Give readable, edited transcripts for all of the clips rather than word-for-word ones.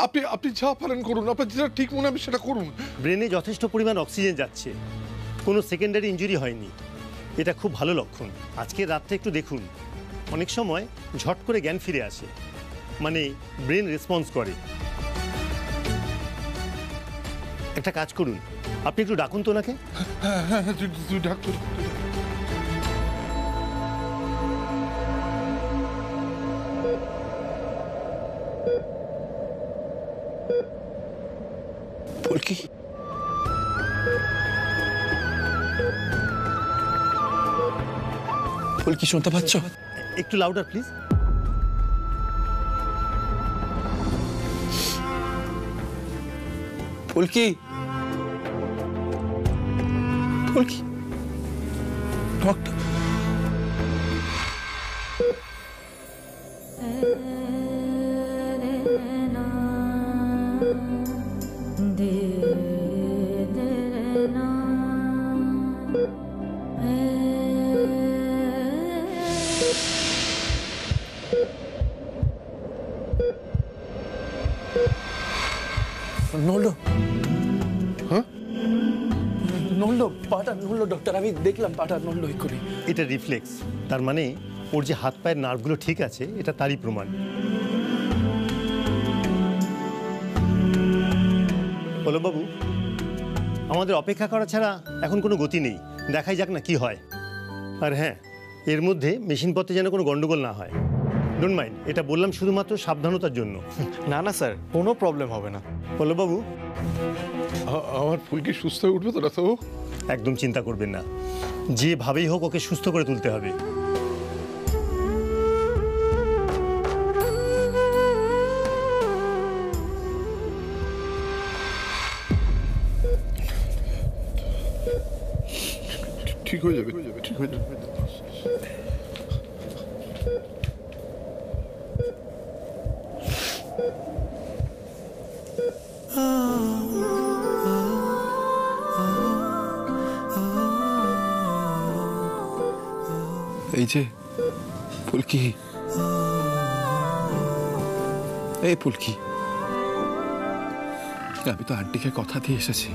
আপনি আপনি যা পারেন করুন, আপনার যেটা ঠিক মনে হবে সেটা করুন। ব্রেনে যথেষ্ট পরিমাণ অক্সিজেন যাচ্ছে, কোনো সেকেন্ডারি ইনজুরি হয়নি, এটা খুব ভালো লক্ষণ। আজকে রাতটা একটু দেখুন, অনেক সময় ঝট করে জ্ঞান ফিরে আসে, মানে ব্রেন রেসপন্স করে। একটা কাজ করুন, আপনি একটু ডাকুন তো ওনাকে। হ্যাঁ হ্যাঁ হ্যাঁ, তুই ডাক। ফুলকি, ফুলকি শুনতে পাচ্ছ? একটু louder please. Phulki, Phulki, doctor. নড়লো, হ্যাঁ নড়লো, পাটা নড়লো ডক্টর, আমি দেখলাম পাটা নড়লো এক্ষুনি। এটা রিফ্লেক্স, তার মানে ওর যে হাত পায়ের নার্ভগুলো ঠিক আছে এটা তারই প্রমাণ। পল্লববাবু, আমাদের অপেক্ষা করা ছাড়া এখন কোনো গতি নেই, দেখাই যাক না কি হয়। আর হ্যাঁ, এর মধ্যে মেশিনপত্রে যেন কোনো গন্ডগোল না হয়। ডোন্ট মাইন্ড, এটা বললাম শুধুমাত্র সাবধানতার জন্য। না না স্যার, কোনো প্রবলেম হবে না। পল্লববাবু, আমার ফুলকি সুস্থ হয়ে উঠবে তো ডাক্তারবাবু? একদম চিন্তা করবেন না, যেভাবেই হোক ওকে সুস্থ করে তুলতে হবে। ঠিক হয়ে যাবে, ঠিক হয়ে যাবে। এই যে ফুলকি, এই ফুলকি, আমি তো আন্টিকে কথা দিয়ে এসেছি,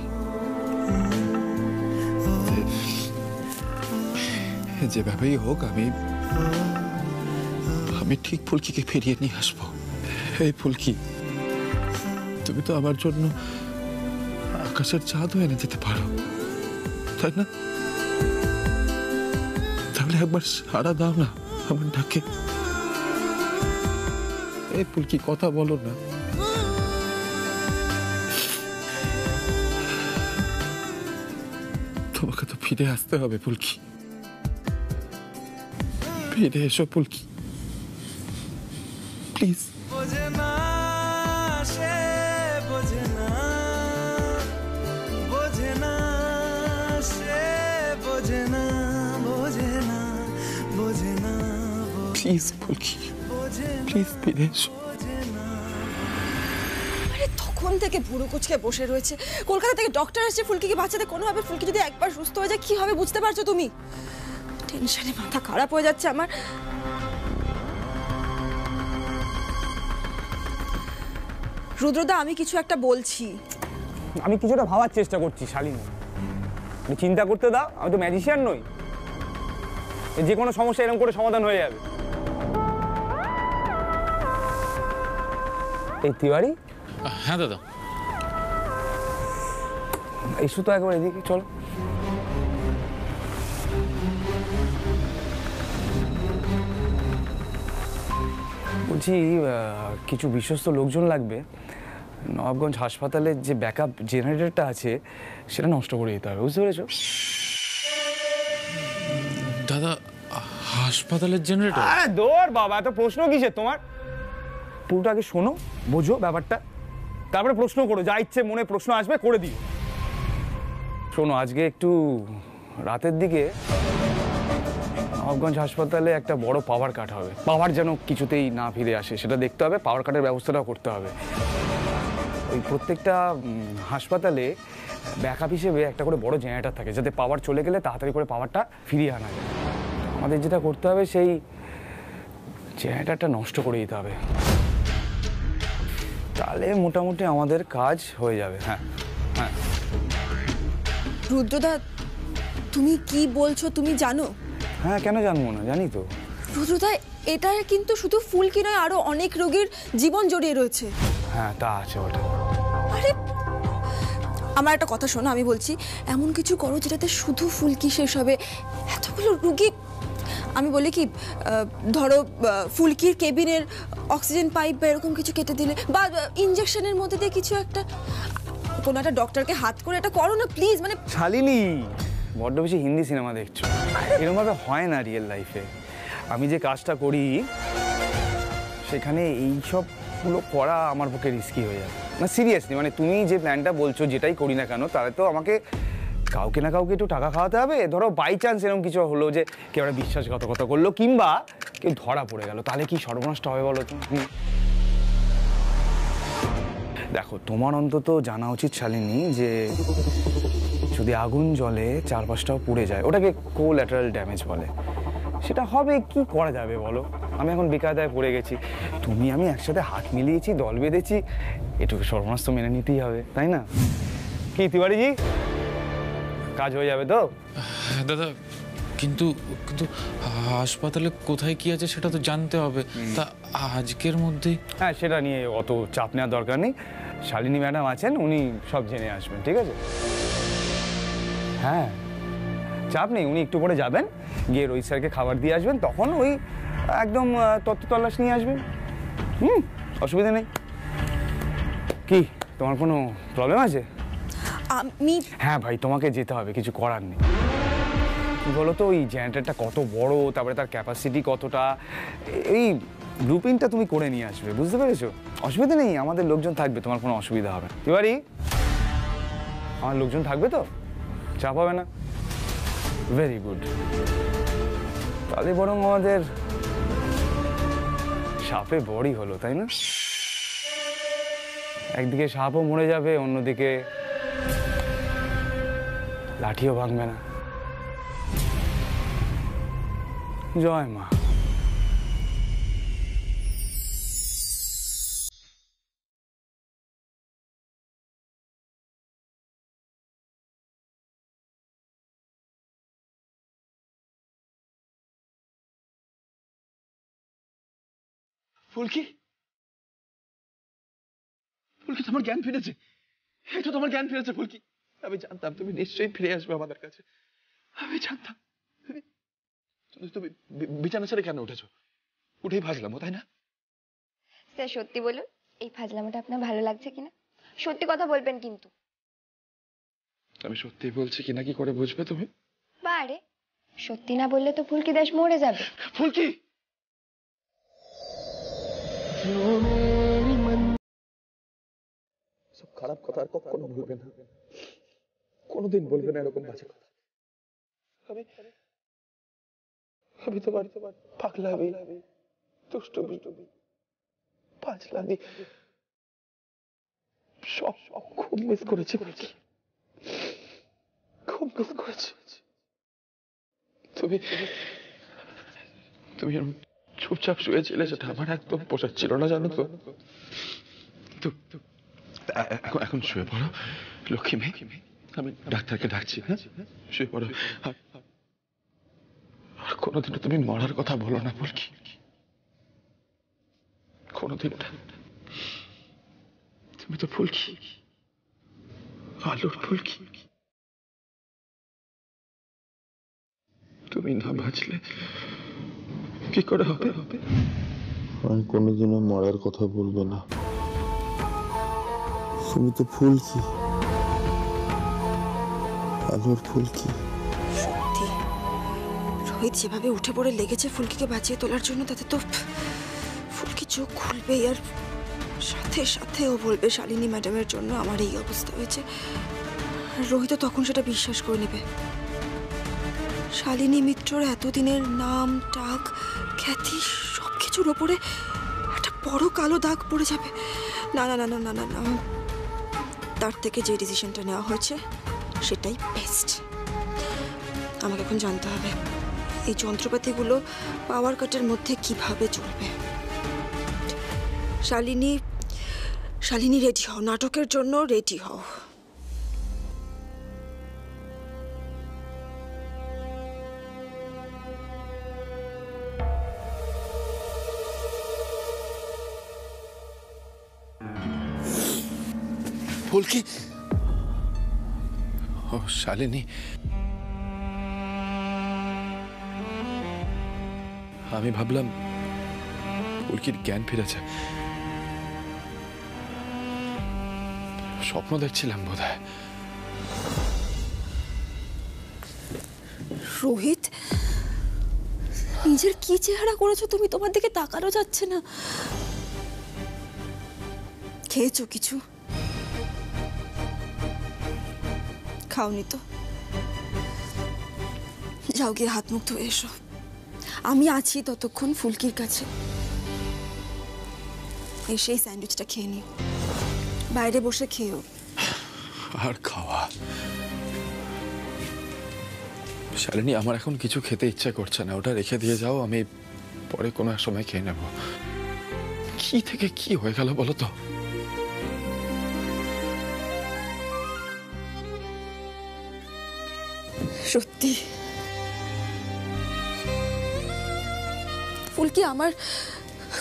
যেভাবেই হোক আমি ঠিক ফুলকিকে ফিরিয়ে নিয়ে আসবো। এই ফুলকি, তুমি তো আমার জন্য আকাশের চাঁদও এনে দিতে পারো, তাই না? তাহলে একবার সাড়া দাও না আমার ডাকে। এই ফুলকি, কথা বলো না। তোমাকে তো ফিরে আসতে হবে ফুলকি, ফিরে এসো ফুলকি, প্লিজ। বোঝে না সে, বোঝে না, বোঝে না সে, বোঝে না, বোঝে না, বোঝে না, প্লিজ ফুলকি, প্লিজ ফিরে এসো। আরে তখন থেকে বুড়ো কুচকে বসে রয়েছে, কলকাতা থেকে ডক্টর আসছে ফুলকিকে বাঁচাতে। কোনোভাবে ফুলকি যদি একবার সুস্থ হয়ে যায় কি হবে বুঝতে পারছো তুমি? টেনশনে মাথা খারাপ হয়ে যাচ্ছে আমার। রুদ্রদা, আমি কিছু একটা বলছি। আমি কিছুটা ভাবার চেষ্টা করছি শালিনী, আমি চিন্তা করতে দাও, আমি তো ম্যাজিশিয়ান নই, যে কোনো সমস্যা এরকম করে সমাধান হয়ে যাবে। এই তিওয়ারি। হ্যাঁ দাদা। এসো তো একবার এদিকে, চলো। বলছি কিছু বিশ্বস্ত লোকজন লাগবে, নবাবগঞ্জ হাসপাতালের যে ব্যাকআপ জেনারেটরটা আছে সেটা নষ্ট করে দিতে হবে, বুঝতে পেরেছো? দাদা, হাসপাতালের জেনারেটর? দৌড় বাবা, এত প্রশ্ন কিসের তোমার? পুরোটা আগে শোনো, বোঝো ব্যাপারটা, তারপরে প্রশ্ন করো, যা ইচ্ছে মনে প্রশ্ন আসবে করে দিও। শোনো, আজকে একটু রাতের দিকে নবাবগঞ্জ হাসপাতালে একটা বড় পাওয়ার কাট হবে। পাওয়ার যেন কিছুতেই না ফিরে আসে সেটা দেখতে হবে, পাওয়ার কাটের ব্যবস্থাটাও করতে হবে। ওই প্রত্যেকটা হাসপাতালে ব্যাকআপ হিসেবে একটা করে বড় জেনারেটর থাকে, যাতে পাওয়ার চলে গেলে তাড়াতাড়ি করে পাওয়ারটা ফিরিয়ে আনা যায়। আমাদের যেটা করতে হবে, সেই জেনারেটরটা নষ্ট করে দিতে হবে। তার তাহলে মোটামুটি আমাদের কাজ হয়ে যাবে। হ্যাঁ হ্যাঁ। রুদ্রদা, তুমি কি বলছো তুমি জানো? হ্যাঁ, কেন জানবো না, জানি তো। রুদ্রদা, এটা কিন্তু শুধু ফুলকি নয়, আরো অনেক রোগীর জীবন জড়িয়ে রয়েছে। হ্যাঁ, তা আছে ওটা। আরে আমার একটা কথা শোনো, আমি বলছি এমন কিছু করো যেটাতে শুধু ফুলকি শেষ হবে। এতগুলো রুগী, আমি বলি কি, ধরো ফুলকির কেবিনের অক্সিজেন পাইপ বা এরকম কিছু কেটে দিলে, বা ইনজেকশনের মধ্যে দিয়ে কিছু একটা, কোনো একটা ডক্টরকে হাত করে এটা করো না প্লিজ। মানে শালিনী, বড্ড বেশি হিন্দি সিনেমা দেখছো, এরকমভাবে হয় না রিয়েল লাইফে। আমি যে কাজটা করি সেখানে এইসবগুলো করা আমার পক্ষে রিস্কি হয়ে যাবে না, সিরিয়াসলি। মানে তুমি যে প্ল্যানটা বলছো, যেটাই করি না কেন, তাহলে তো আমাকে কাউকে না কাউকে একটু টাকা খাওয়াতে হবে। ধরো বাই চান্স এরকম কিছু হলো যে কেউ একটা বিশ্বাসঘাতকতা করলো, কিংবা কেউ ধরা পড়ে গেল, তাহলে কি সর্বনাশটা হবে বলো তো? দেখো, তোমার অন্তত জানা উচিত শালিনী যে যদি আগুন জ্বলে চারপাশটাও পুড়ে যায়, ওটাকে কোল্যাটারাল ড্যামেজ বলে। সেটা হবে, কি করা যাবে বলো? আমি এখন বেকায়দায় পড়ে গেছি, তুমি আমি একসাথে হাত মিলিয়েছি, দল বেঁধেছি, এটুকু সর্বনাশ তো মেনে নিতেই হবে, তাই না? কি তিওয়ারিজি, কাজ হয়ে যাবে তো? হ্যাঁ দাদা, কিন্তু কিন্তু হাসপাতালে কোথায় কি আছে সেটা তো জানতে হবে। তা আজকের মধ্যেই? হ্যাঁ, সেটা নিয়ে অত চাপ নেওয়ার দরকার নেই। শালিনী ম্যাডাম আছেন, উনি সব জেনে আসবেন, ঠিক আছে? হ্যাঁ, চাপ নেই, উনি একটু পরে যাবেন, গিয়ে রোহিত স্যারকে খাবার দিয়ে আসবেন, তখন ওই একদম তথ্য তল্লাশ নিয়ে আসবেন। অসুবিধা নেই। কি তোমার কোনো প্রবলেম আছে? আমি, হ্যাঁ ভাই, তোমাকে যেতে হবে, কিছু করার নেই। কি বলো তো, ওই জেনারেটরটা কত বড়, তারপরে তার ক্যাপাসিটি কতটা, এই ব্লুপ্রিন্টটা তুমি করে নিয়ে আসবে, বুঝতে পেরেছো? অসুবিধা নেই, আমাদের লোকজন থাকবে, তোমার কোনো অসুবিধা হবে না। এবারে আমার লোকজন থাকবে তো, চাপ হবে না। Very good. তাহলে বরং আমাদের সাপে বড়ই হলো, তাই না? একদিকে সাপও মরে যাবে, অন্যদিকে লাঠিও ভাঙবে না। জয় মা। ফুলকি, ফুলকি, তোমার জ্ঞান ফিরেছে। এই তো তোমার জ্ঞান ফিরেছে ফুলকি। আমি জানতাম তুমি নিশ্চয়ই ফিরে আসবে আমাদের কাছে, আমি জানতাম। তুমি বিছানা ছেড়ে কেন উঠেছো? উঠেই ভাজলাম, তাই না? স্যার সত্যি বলুন, এই ফাজলামোটা আপনার ভালো লাগছে কিনা? সত্যি কথা বলবেন কিন্তু। আমি সত্যি বলছি কিনা কি করে বুঝবে তুমি? বারে, সত্যি না বললে তো ফুলকি দাস মরে যাবে। ফুলকি, সব খারাপ কথা আর কখনো বলবে না, কোনোদিন বলবে না এরকম বাজে কথা। আমি তোমার পাগলামি, দুষ্টুমি, পাঁচলামি সব খুব মিস করেছি, খুব মিস করেছি। তুমি চুপচাপ শুয়েছিলে, সেটা আমার একদম পোষাচ্ছিল না, জানো তো। এখন শুয়ে পড়ো লক্ষ্মী মেয়ে, আমি ডাক্তারকে ডাকছি। হ্যাঁ, শুয়ে পড়ো। আর কোনোদিনও তুমি মরার কথা বলো না ফুলকি, কোনোদিন। তুমি তো ফুলকি, আলোর ফুলকি। তুমি না বাঁচলে কি করে হবে? আমি কোনোদিনও মরার কথা বলবো না। তুমি তো ফুলকি, আলোর ফুলকি। সত্যি রোহিত যেভাবে উঠে পড়ে লেগেছে ফুলকিকে বাঁচিয়ে তোলার জন্য, তাতে তো ফুলকি চোখ খুলবেই, আর সাথে সাথে ও বলবে শালিনী ম্যাডামের জন্য আমার এই অবস্থা হয়েছে। রোহিত তখন সেটা বিশ্বাস করে নেবে। শালিনী মিত্রর এতদিনের নাম, ডাক, খ্যাতি সবকিছুর ওপরে একটা বড় কালো দাগ পড়ে যাবে। না না না না না না না, তার থেকে যে ডিসিশনটা নেওয়া হয়েছে সেটাই বেস্ট। আমাকে এখন জানতে হবে এই যন্ত্রপাতিগুলো পাওয়ার কাটের মধ্যে কিভাবে চলবে। শালিনী শালিনী রেডি হও, নাটকের জন্য রেডি হও। ফুলকি, ও শালিনী, আমি ভাবলাম ফুলকির জ্ঞান ফিরেছে। স্বপ্ন দেখছিলাম বোধহয়। রোহিত, নিজের কি চেহারা করেছো তুমি? তোমার দিকে তাকানো যাচ্ছে না। খেয়েছো কিছু? খাওনি তো? যাও গিয়ে হাত মুখ ধুয়ে এসো। আমি আছি ততক্ষণ ফুলকির কাছে। এসেই স্যান্ডউইচটা খেয়ে নিও, বাইরে বসে খেয়েও। আর খাওয়া? শালিনী, আমার এখন কিছু খেতে ইচ্ছা করছে না, ওটা রেখে দিয়ে যাও, আমি পরে কোনো এক সময় খেয়ে নেব। কি থেকে কি হয়ে গেল বলো তো? সত্যি ফুলকি আমার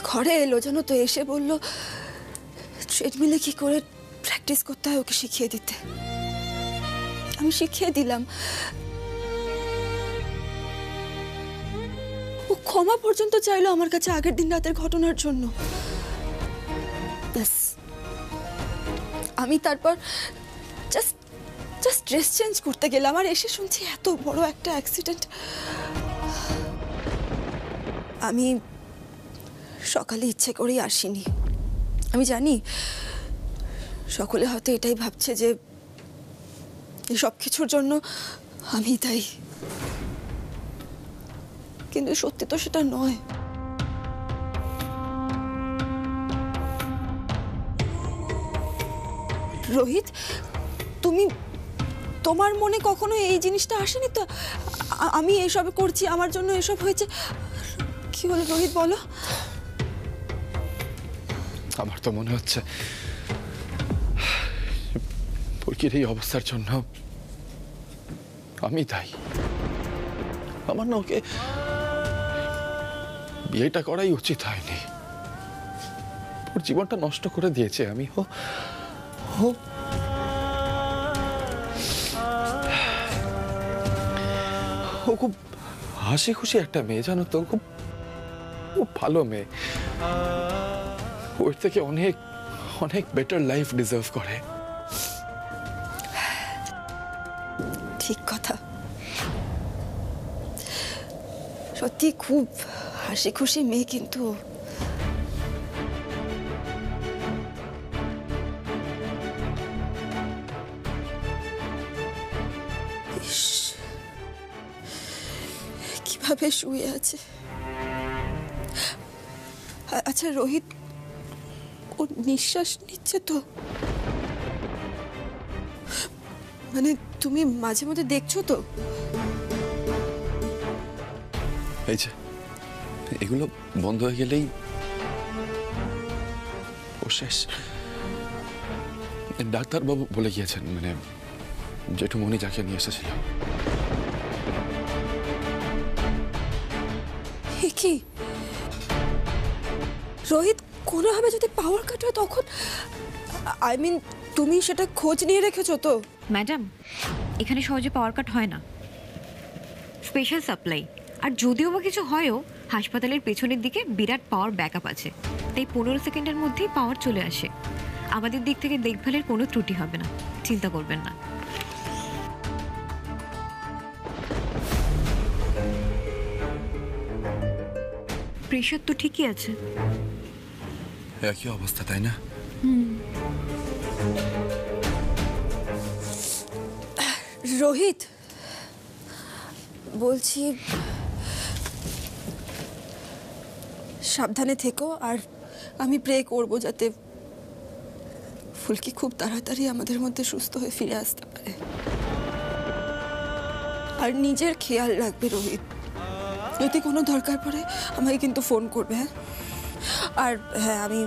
ঘরে এলো জানো তো, এসে বলল ট্রেডমিলে কি করে প্র্যাকটিস করতে হয় ওকে শিখিয়ে দিতে। আমি শিখিয়ে দিলাম। ও ক্ষমা পর্যন্ত চাইলো আমার কাছে আগের দিন রাতের ঘটনার জন্য। ব্যাস, আমি তারপর জাস্ট ড্রেস চেঞ্জ করতে গেলাম, আর এসে শুনছি এত বড় একটা অ্যাক্সিডেন্ট। আমি সকালে ইচ্ছে করেই আসিনি। আমি জানি সকলে হয়তো এটাই ভাবছে যে এই সব কিছুর জন্য আমি দায়ী, কিন্তু সত্যি তো সেটা নয়। রোহিত, তোমার মনে কখনো এই জিনিসটা আসেনি তো আমি এসব করছি, আমার জন্য এসব হয়েছে? কি হলো রোহিত, বলো। আমার তো মনে হচ্ছে ফুলকির এই অবস্থার জন্য আমি দায়ী। আমার না ওকে বিয়েটা করাই উচিত হয়নি। ওর জীবনটা নষ্ট করে দিয়েছে আমি। ও খুব হাসি খুশি একটা মেয়ে, জানো তো, খুব ভালো মেয়ে। ওর থেকে অনেক অনেক বেটার লাইফ ডিজার্ভ করে। ঠিক কথা, সত্যি খুব হাসি খুশি মেয়ে, কিন্তু কিভাবে শুয়ে আছে। আচ্ছা রোহিত, ও নিঃশ্বাস নিচ্ছে তো? মানে তুমি মাঝে মধ্যে দেখছো তো? এই যে এগুলো বন্ধ হয়ে গেলেই ও শেষ। ডাক্তারবাবু বলে গিয়েছেন, মানে জেঠুমণি যাকে নিয়ে এসেছিল। কি রোহিত, কোনোভাবে যদি পাওয়ার কাট হয় তখন? আই মিন, তুমি সেটা খোঁজ নিয়ে রেখেছো তো? ম্যাডাম, এখানে সহজে পাওয়ার কাট হয় না, স্পেশাল সাপ্লাই। আর যদিও বা কিছু হয়ও, হাসপাতালের পেছনের দিকে বিরাট পাওয়ার ব্যাকআপ আছে, তাই 15 সেকেন্ডের মধ্যেই পাওয়ার চলে আসে। আমাদের দিক থেকে দেখভালের কোনো ত্রুটি হবে না, চিন্তা করবেন না। প্রেশার তো ঠিকই আছে। একই অবস্থা, তাই না? রোহিত, বলছি সাবধানে থেকো, আর আমি প্রে করবো যাতে ফুলকি খুব তাড়াতাড়ি আমাদের মধ্যে সুস্থ হয়ে ফিরে আসতে পারে। আর নিজের খেয়াল রাখবে রোহিত, যদি কোনো দরকার পড়ে আমাকে কিন্তু ফোন করবে। হ্যাঁ, আর হ্যাঁ, আমি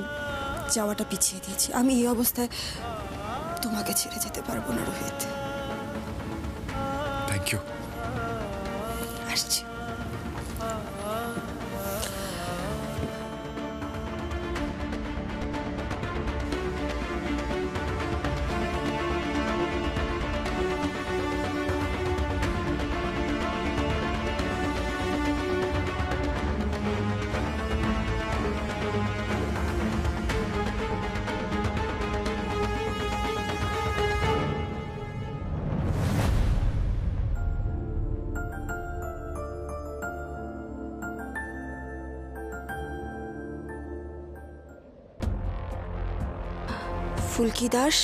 যাওয়াটা পিছিয়ে দিয়েছি। আমি এই অবস্থায় তোমাকে ছেড়ে যেতে পারবো না রোহিত। Thank you. আসছি। ফুলকি দাস,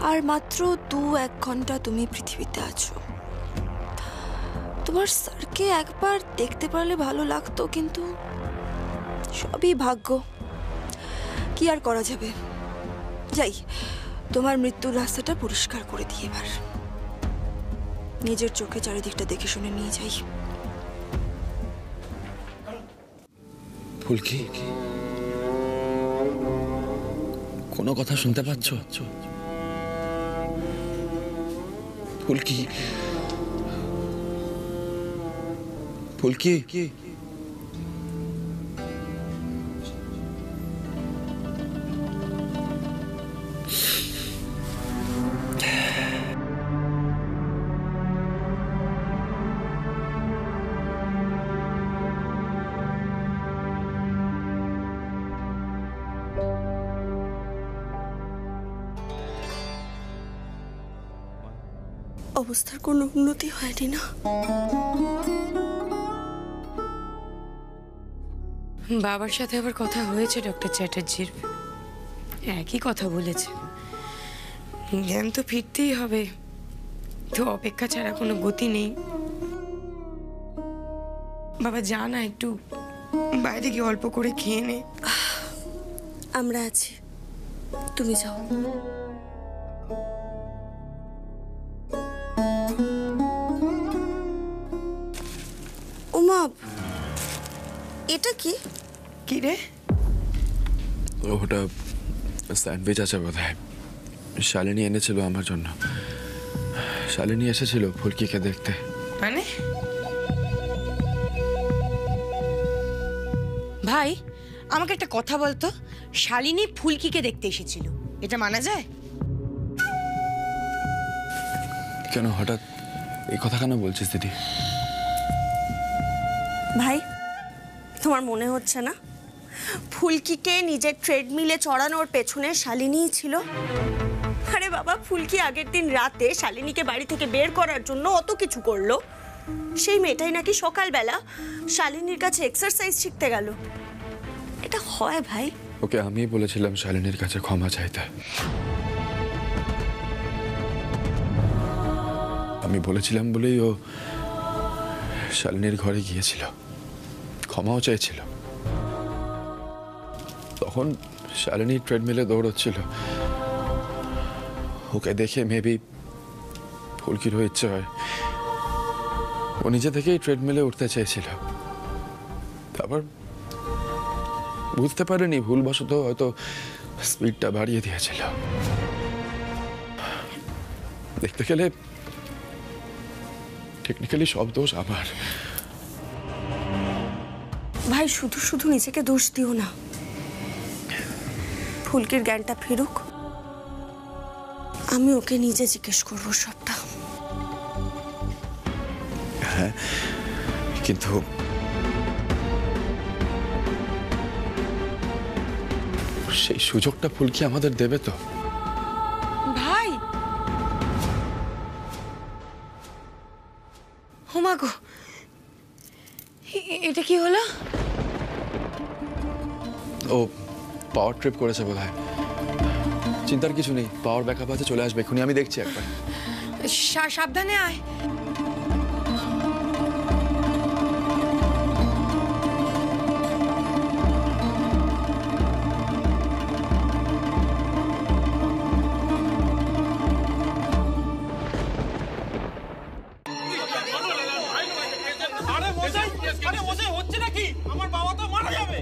আর মাত্র 2-1 ঘন্টা তুমি পৃথিবীতে আছো। তোমার স্যারকে একবার দেখতে পারলে ভালো লাগতো, কিন্তু সবই ভাগ্য, কি আর করা যাবে। যাই, তোমার মৃত্যুর রাস্তাটা পরিষ্কার করে দিই এবার। নিজের চোখে চারিদিকটা দেখে শুনে নিয়ে যাই। ফুলকি, কোনো কথা শুনতে পাচ্ছ? ফুলকি, ফুলকি, অবস্থার কোনো উন্নতি হয়নি না? বাবার সাথে আবার কথা হয়েছে ডক্টর চ্যাটার্জির, একই কথা বলেছে, জ্ঞান তো ফিরতেই হবে, তো অপেক্ষা ছাড়া কোনো গতি নেই। বাবা যা না, একটু বাইরে গিয়ে অল্প করে খেয়ে নে। আমরা আছি, তুমি যাও। উমা, এটা কি? কি রে? ওটা স্যান্ডউইচ আছে বোধহয়, শালিনী এনেছিল আমার জন্য। শালিনী এসেছিল ফুলকিকে দেখতে। মানে? ভাই আমাকে একটা কথা বলতো, শালিনী ফুলকিকে দেখতে এসেছিল, এটা মানা যায়? কেন হঠাৎ এই কথা কেন বলছিস দিদি? ভাই, তোমার মনে হচ্ছে না ফুলকিকে নিজের ট্রেডমিলে চড়ানোর পেছনে শালিনীই ছিল? আরে বাবা, ফুলকি আগের দিন রাতে শালিনীকে বাড়ি থেকে বের করার জন্য অত কিছু করলো, সেই মেয়েটাই নাকি সকালবেলা শালিনীর কাছে এক্সারসাইজ শিখতে গেল। এটা হয় ভাই? ওকে আমি বলেছিলাম শালিনীর কাছে ক্ষমা চাইতে। আমি বলেছিলাম বলেই ও শালিনীর ঘরে গিয়েছিল, ক্ষমাও চাইছিল। তখন শালিনী ট্রেডমিলে দৌড়চ্ছিল, ওকে দেখে মেবি ফুলকিরও ইচ্ছে হয়, ও নিজে থেকেই ট্রেডমিলে উঠতে চেয়েছিল। তারপর বুঝতে পারেনি, ভুলবশত হয়তো স্পিডটা বাড়িয়ে দিয়েছিল। দেখতে গেলে টেকনিক্যালি সব দোষ আমার। ভাই শুধু শুধু নিজেকে দোষ দিও না, ফুলকির জ্ঞানটা ফিরুক, আমি ওকে নিজে জিজ্ঞেস করবো সবটা। হ্যাঁ, কিন্তু সেই সুযোগটা ফুলকি আমাদের দেবে তো? ভাই হোমাগো, এটা কি হলো? ও পাওয়ার ট্রিপ করেছে বোধহয়। চিন্তার কিছু নেই, পাওয়ার ব্যাকআপ আছে, চলে আসবে এক্ষুনি, আমি দেখছি একবার। সাবধানে আয়। হচ্ছে নাকি? আমার বাবা তো মারা যাবে।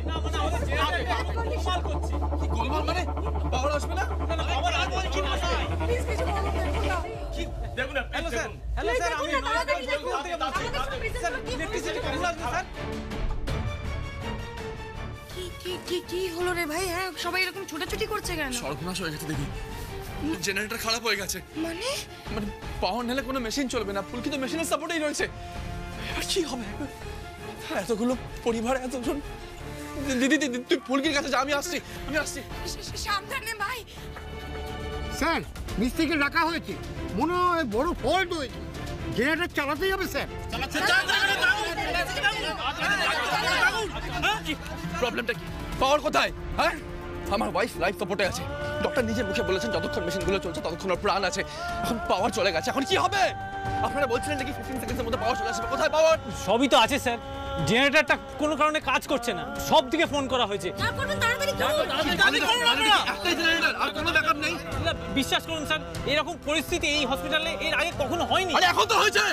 কি হলো রে ভাই? হ্যাঁ, সবাই এরকম ছোটাছুটি করছে কেন? সর্বনাশ হয়ে গেছে দেখি, জেনারেটর খারাপ হয়ে গেছে। মানে পাওয়ার নিলে কোনো মেশিন চলবে না, ফুলকি তো মেশিনের সাপোর্টেই রয়েছে। এবার কি হবে? এতগুলো পরিবার, এতজন। দিদি তুই ফুলকির কাছে যা, আমি আসছি। সাবধানে ভাই। স্যার, মিস্ত্রিকে ডাকা হয়েছে, মনে হয় বড় ফল্ট হয়েছে, জেনারেটর চালাতেই হবে স্যার। প্রবলেমটা কি? পাওয়ার কোথায়? হ্যাঁ, আমার ওয়াইফ লাইফ সাপোর্টে আছে। ডক্টর নিজের মুখে বলেছেন যতক্ষণ মেশিনগুলো চলছে ততক্ষণ ওর প্রাণ আছে। এখন পাওয়ার চলে গেছে, এখন কি হবে? আপনারা বলছিলেন নাকি 15 সেকেন্ডের মধ্যে পাওয়ার চলে আসবে? কোথায় পাওয়ার? সবই তো আছে স্যার, জেনারেটরটা কোনো কারণে কাজ করছে না, সব দিকে ফোন করা হয়েছে। বিশ্বাস করুন স্যার, এরকম পরিস্থিতি এই হসপিটালে এর আগে কখনো হয়নি। এখন তো হয়েছে।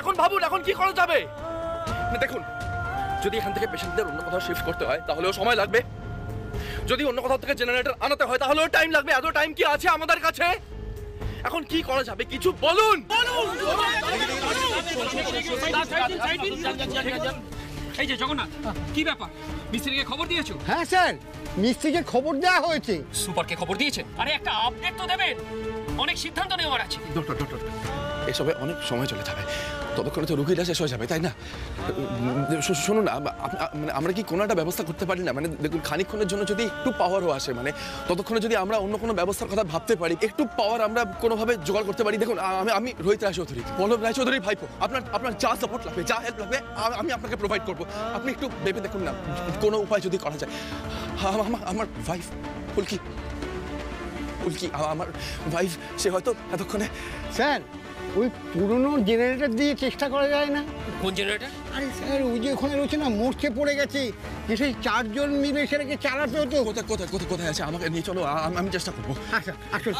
এখন ভাবুন এখন কি করা যাবে। দেখুন, যদি এখান থেকে পেশেন্টদের অন্য কোথাও শিফট করতে হয় তাহলেও সময় লাগবে, যদি অন্য কোথাও থেকে জেনারেটর আনাতে হয় তাহলেও টাইম লাগবে। এত টাইম কি আছে আমাদের কাছে? এখন কি করা যাবে কিছু বলুন। এই যে জগন্নাথ, কি ব্যাপার? মিস্ত্রিকে খবর দিয়েছো? হ্যাঁ স্যার, মিস্ত্রিকে খবর দেওয়া হয়েছে। সুপারকে খবর দিয়েছে? আরে একটা আপডেট তো দেবেন, অনেক সিদ্ধান্ত নেওয়ার আছে। ডক্টর এসবে অনেক সময় চলে যাবে, ততক্ষণে তো রুগীরা শেষ হয়ে যাবে, তাই না? শুনুন, মানে আমরা কি কোনো একটা ব্যবস্থা করতে পারি না? মানে দেখুন, খানিকক্ষণের জন্য যদি একটু পাওয়ারও আসে, মানে ততক্ষণে যদি আমরা অন্য কোনো ব্যবস্থার কথা ভাবতে পারি, একটু পাওয়ার আমরা কোনোভাবে জোগাড় করতে পারি। দেখুন, আমি রোহিত রায়চৌধুরী, পল্লব রায়চৌধুরীর ভাইপো। আপনার যা সাপোর্ট লাগবে, যা হেল্প লাগবে, আমি আপনাকে প্রোভাইড করবো। আপনি একটু ভেবে দেখুন না, কোনো উপায় যদি করা যায়। আমার ওয়াইফ ফুলকি, আমার ওয়াইফ, সে হয়তো এতক্ষণে। স্যার, ওই পুরনো জেনারেটর দিয়ে চেষ্টা করা যায় না? কোন জেনারেটর? আরে স্যার, ওই যে ওখানে রয়েছে না, মোর্চে পড়ে গেছে, যে সেই 4 জন মিলে সেটাকে চালাতে হতো। কোথায় আছে? আমাকে নিয়ে চলো, আমি চেষ্টা করবো। আচ্ছা, আসুন।